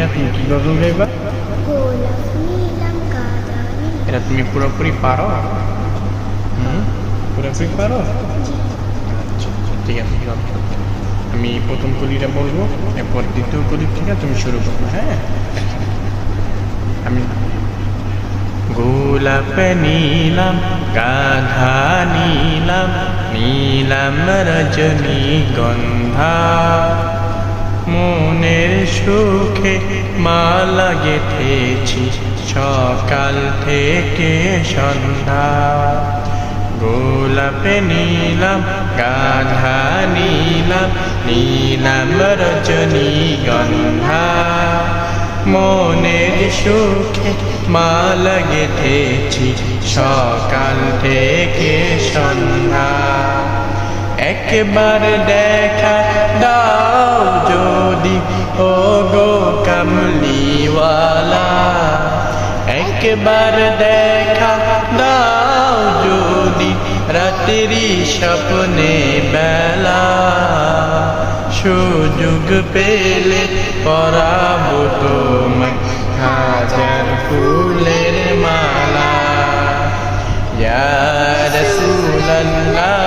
না তুমি কি গজল গাইবা? গোলাপ নীলাম গাঁদা নীল। এটা তুমি পুরোপুরি পারো? পুরোপুরি পারো? আচ্ছা ঠিক আছে, আমি প্রথম কলিটা বলবো, এরপর দ্বিতীয় কলি থেকে তুমি শুরু করবো। হ্যাঁ, আমি গোলাপ নীলাম গাধা নীলাম নীলাম রজনীগন্ধা, মনের সুখে মালা গেঁথেছি সকাল থেকে সন্ধ্যা। গোলাপ নীলাম গাধা নীলাম নীলাম রজনীগন্ধা, মনের সুখে মালা গেঁথেছি সকাল থেকে সন্ধ্যা। একবার দেখা দাও যদি ও গো কামলিওয়ালা, একবার দেখা দাও যদি রাত্রি স্বপ্নে বেলা, সুযোগ পেলে পরাবো তোমায় হাজার ফুলের মালা। ইয়া রাসূলুল্লাহ